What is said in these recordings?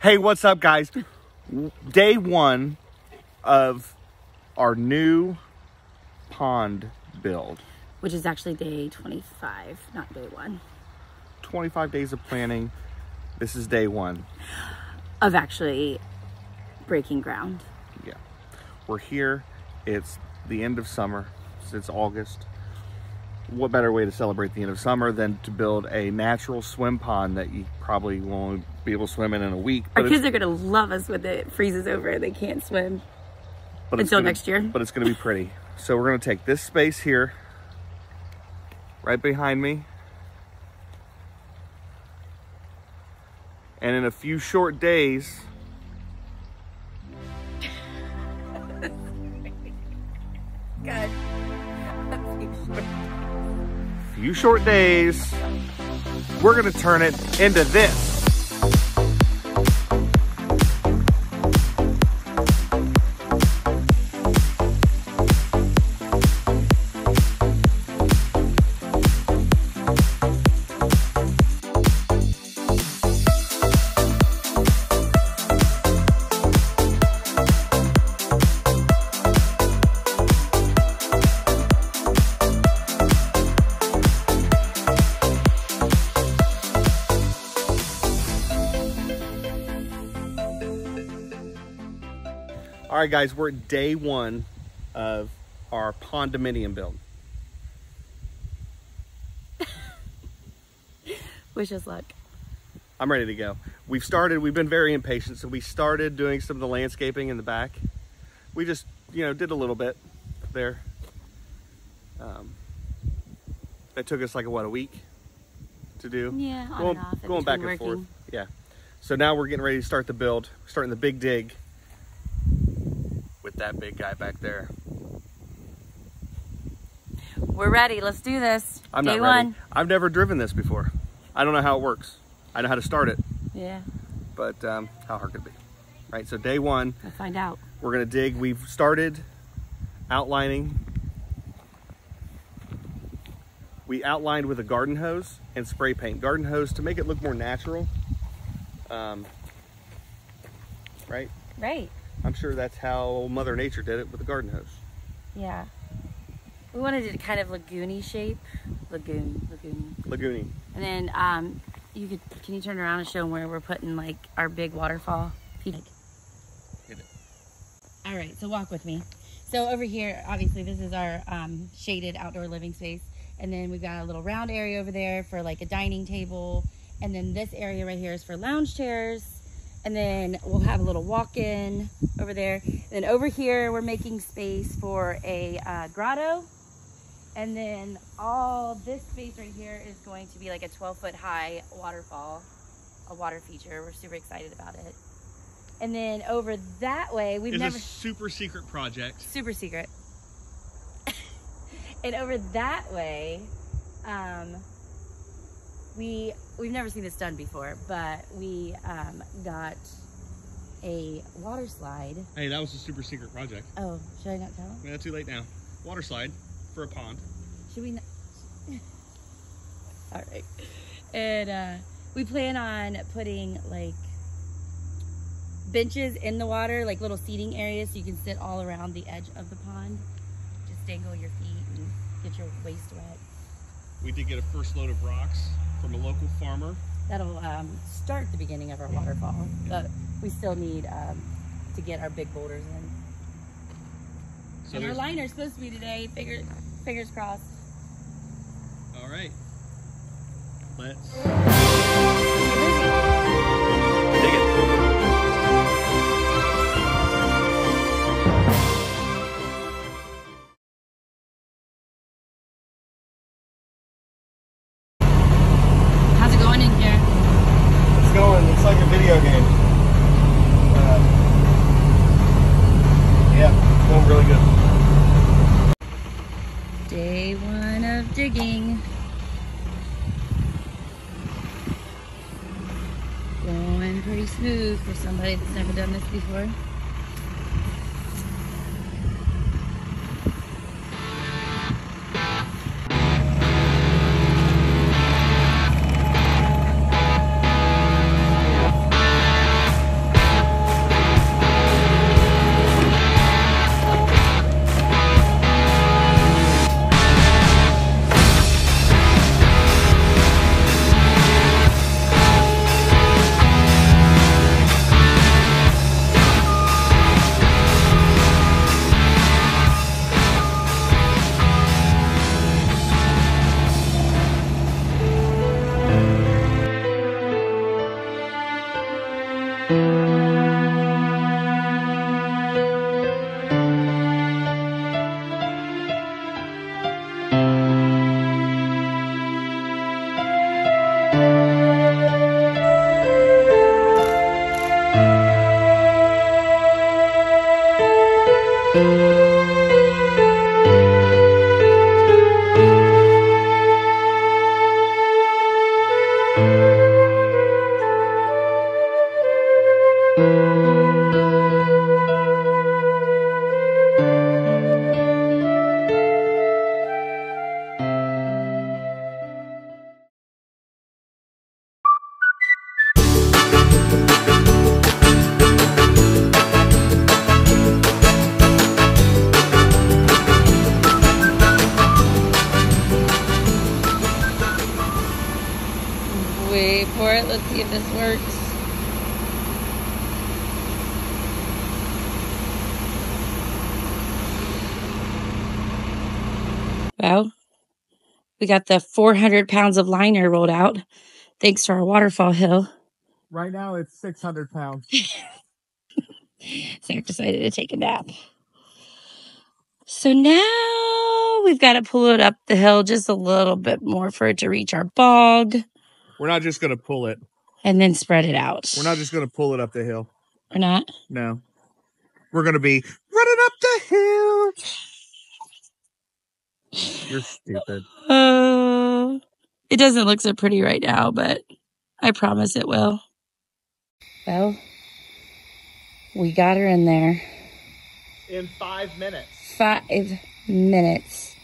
Hey, what's up, guys? Day one of our new pond build. Which is actually day 25, not day 1. 25 days of planning. This is day one. Of actually breaking ground. Yeah. We're here. It's the end of summer. It's August. What better way to celebrate the end of summer than to build a natural swim pond that you probably won't be able to swim in a week. Our kids are going to love us when it freezes over and they can't swim until next year. But it's going to be pretty. So we're going to take this space here, right behind me. And in a few short days, God. few short days, we're gonna turn it into this. All right, guys, we're at day one of our pondominium build. Wish us luck. I'm ready to go. We've been very impatient, so we started doing some of the landscaping in the back. We just, did a little bit there. That took us like, a week to do? Yeah, on and off. Going back and forth. Yeah. So now we're getting ready to start the build, starting the big dig. With that big guy back there. We're ready. Let's do this. I'm not ready. I've never driven this before. I don't know how it works. I know how to start it. Yeah. But how hard could it be? Right, so day one. We'll find out. We're going to dig. We've started outlining. We outlined with a garden hose and spray paint. Garden hose to make it look more natural. Right? Right. I'm sure that's how Mother Nature did it with a garden hose. Yeah. We wanted it kind of lagoony shape. Lagoony. And then can you turn around and show them where we're putting like our big waterfall? Hit it. All right, so walk with me. So over here, obviously this is our shaded outdoor living space. And then we've got a little round area over there for like a dining table. And then this area right here is for lounge chairs. And then we'll have a little walk-in over there. Then over here, we're making space for a grotto. And then all this space right here is going to be like a 12-foot high waterfall, a water feature. We're super excited about it. And then over that way, It's a super secret project. Super secret. And over that way, we've never seen this done before, but we got a water slide. Hey, that was a super secret project. Oh, should I not tell them? Yeah, too late now. Water slide for a pond. Should we not? All right. And we plan on putting like benches in the water, like little seating areas so you can sit all around the edge of the pond. Just dangle your feet and get your waist wet. We did get a first load of rocks from a local farmer. That'll start the beginning of our waterfall, but we still need to get our big boulders in. So and our liner's supposed to be today. Fingers crossed. All right. Let's dig it. It's like a video game. Yeah, going really good. Day one of digging. Going pretty smooth for somebody that's never done this before. Wait for it. Let's see if this works. Well, we got the 400 pounds of liner rolled out thanks to our waterfall hill. Right now it's 600 pounds. Zach decided to take a nap. So now we've got to pull it up the hill just a little bit more for it to reach our bog. We're not just going to pull it. And then spread it out. We're not just going to pull it up the hill. We're not? No. We're going to be running up the hill. You're stupid. It doesn't look so pretty right now, but I promise it will. Well, we got her in there. In 5 minutes. 5 minutes.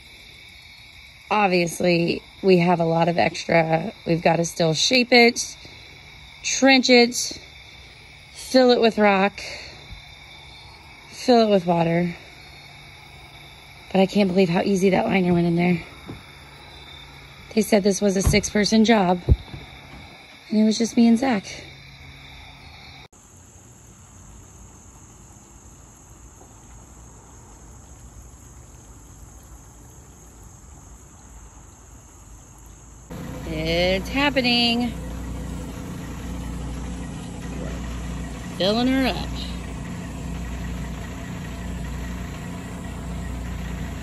Obviously, we have a lot of extra. We've got to still shape it, trench it, fill it with rock, fill it with water. But I can't believe how easy that liner went in there. They said this was a 6-person job, and it was just me and Zach. It's happening. Filling her up.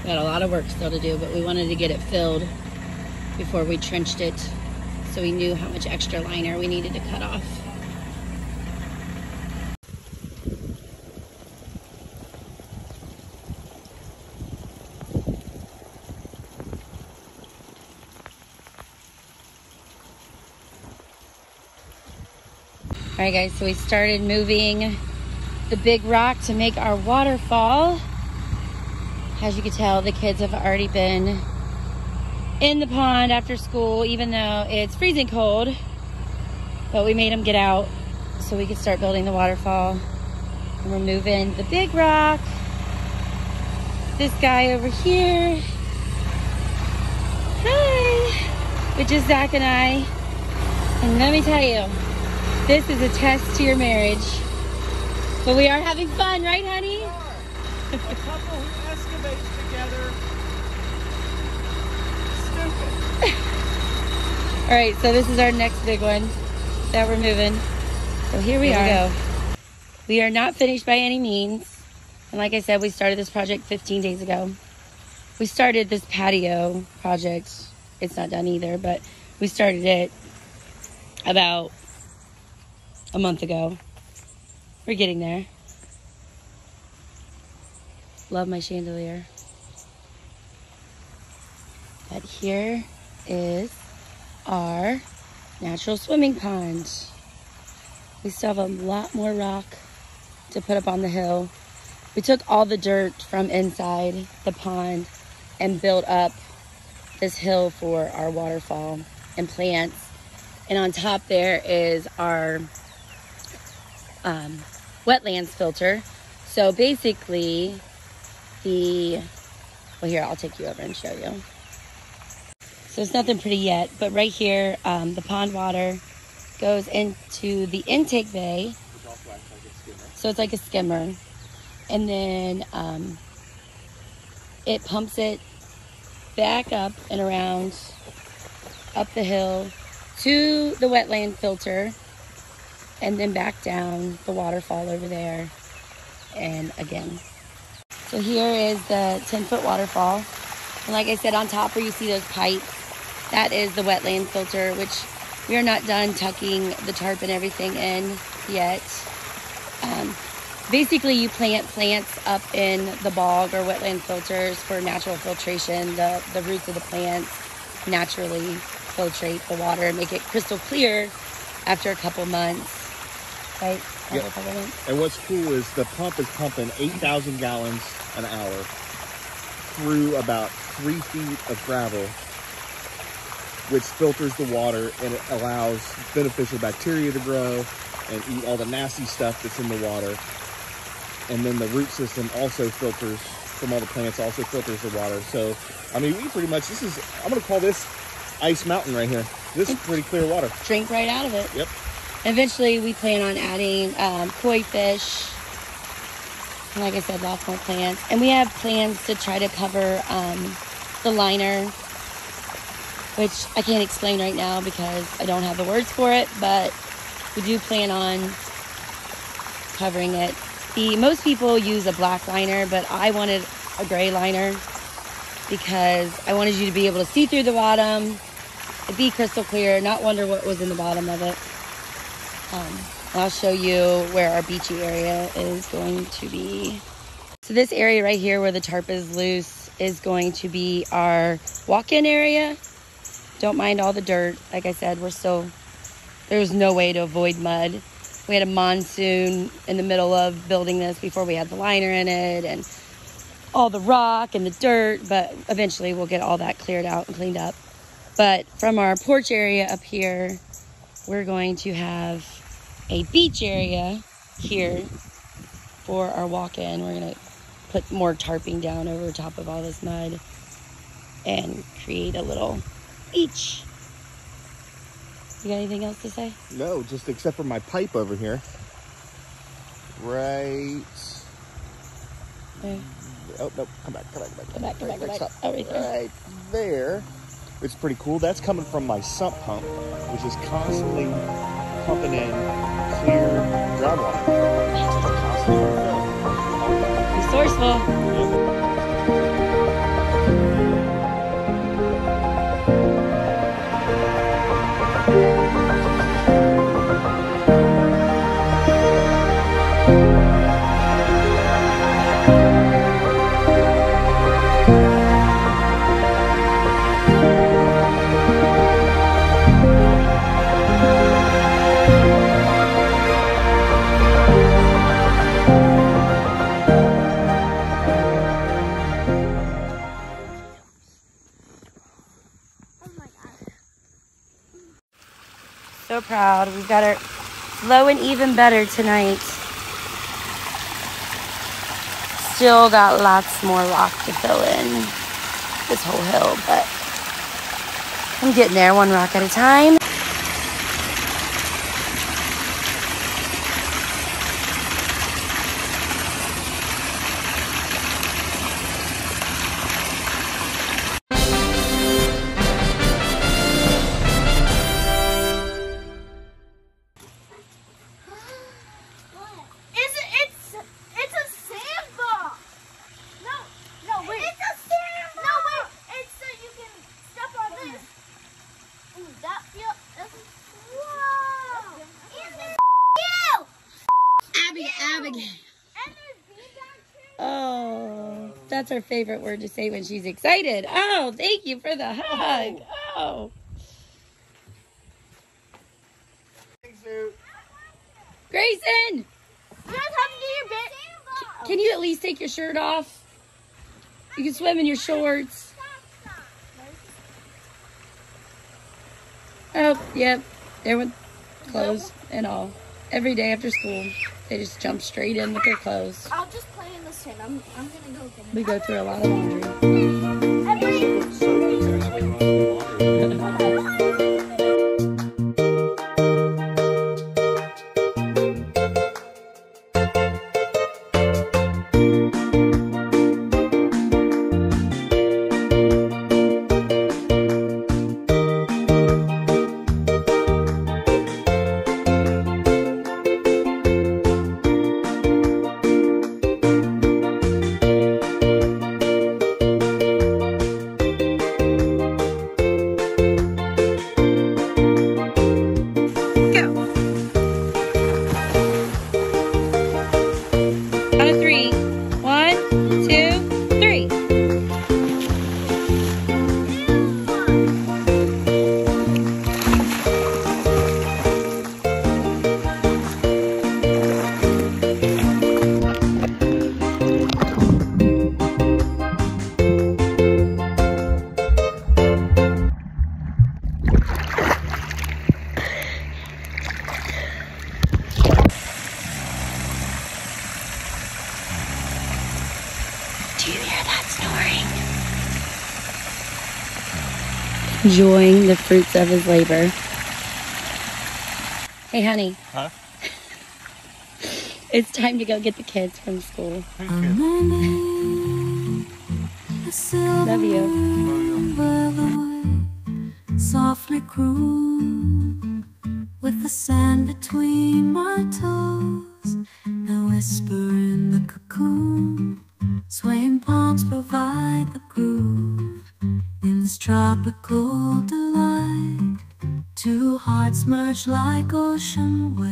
Got a lot of work still to do, but we wanted to get it filled before we trenched it, so we knew how much extra liner we needed to cut off. All right, guys, so we started moving the big rock to make our waterfall. As you can tell, the kids have already been in the pond after school, even though it's freezing cold. But we made them get out so we could start building the waterfall. And we're moving the big rock. This guy over here. Hi! Which is Zach and I. And let me tell you, this is a test to your marriage. But we are having fun, right, honey? A couple who excavates together. Stupid. All right, so this is our next big one that we're moving. So here we are. We are not finished by any means. And like I said, we started this project 15 days ago. We started this patio project. It's not done either, but we started it about a month ago. We're getting there. Love my chandelier. But here is our natural swimming pond. We still have a lot more rock to put up on the hill. We took all the dirt from inside the pond and built up this hill for our waterfall and plants. And on top there is our wetlands filter. So basically well, here, I'll take you over and show you. So it's nothing pretty yet, but right here, the pond water goes into the intake bay. So it's like a skimmer. And then it pumps it back up and around, up the hill to the wetland filter. and then back down the waterfall over there, and again. So here is the 10-foot waterfall. And like I said, on top where you see those pipes, that is the wetland filter, which we are not done tucking the tarp and everything in yet. Basically, you plant plants up in the bog or wetland filters for natural filtration. The roots of the plants naturally filtrate the water and make it crystal clear after a couple months. Right? Yep. And what's cool is the pump is pumping 8,000 gallons an hour through about 3 feet of gravel, which filters the water and it allows beneficial bacteria to grow and eat all the nasty stuff that's in the water. And then the root system also filters from all the plants, also filters the water. So, I mean, we pretty much, I'm going to call this Ice Mountain right here. This is pretty clear water. Drink right out of it. Yep. Eventually, we plan on adding koi fish. And like I said, lots more plants. And we have plans to try to cover the liner, which I can't explain right now because I don't have the words for it, but we do plan on covering it. Most people use a black liner, but I wanted a gray liner because I wanted you to be able to see through the bottom, it'd be crystal clear, not wonder what was in the bottom of it. I'll show you where our beachy area is going to be. So this area right here where the tarp is loose is going to be our walk-in area. Don't mind all the dirt. Like I said, there was no way to avoid mud. We had a monsoon in the middle of building this before we had the liner in it and all the rock and the dirt, but eventually we'll get all that cleared out and cleaned up. But from our porch area up here, we're going to have a beach area here for our walk-in. We're going to put more tarping down over top of all this mud and create a little beach. You got anything else to say? No, just except for my pipe over here. Right. There. Oh, no, come back. Go back. Oh, right there. Right there. It's pretty cool. That's coming from my sump pump, which is constantly pumping in clear groundwater. Resourceful. So proud. We've got our low and even better tonight. Still got lots more rock to fill in this whole hill, but I'm getting there one rock at a time. Oh, that's her favorite word to say when she's excited. Oh, thank you for the hug. Oh. Grayson! Can you at least take your shirt off? You can swim in your shorts. Oh, yep. There with clothes and all. Every day after school, they just jump straight in with their clothes. I'll just play in the sand. I'm gonna go. We go through a lot of laundry. you hear that snoring? Enjoying the fruits of his labor. Hey, honey. Huh? It's time to go get the kids from school. Love you. Softly croon with the sand between my toes. A whisper in the cocoon. Swaying palms provide the groove in this tropical delight. Two hearts merge like ocean waves.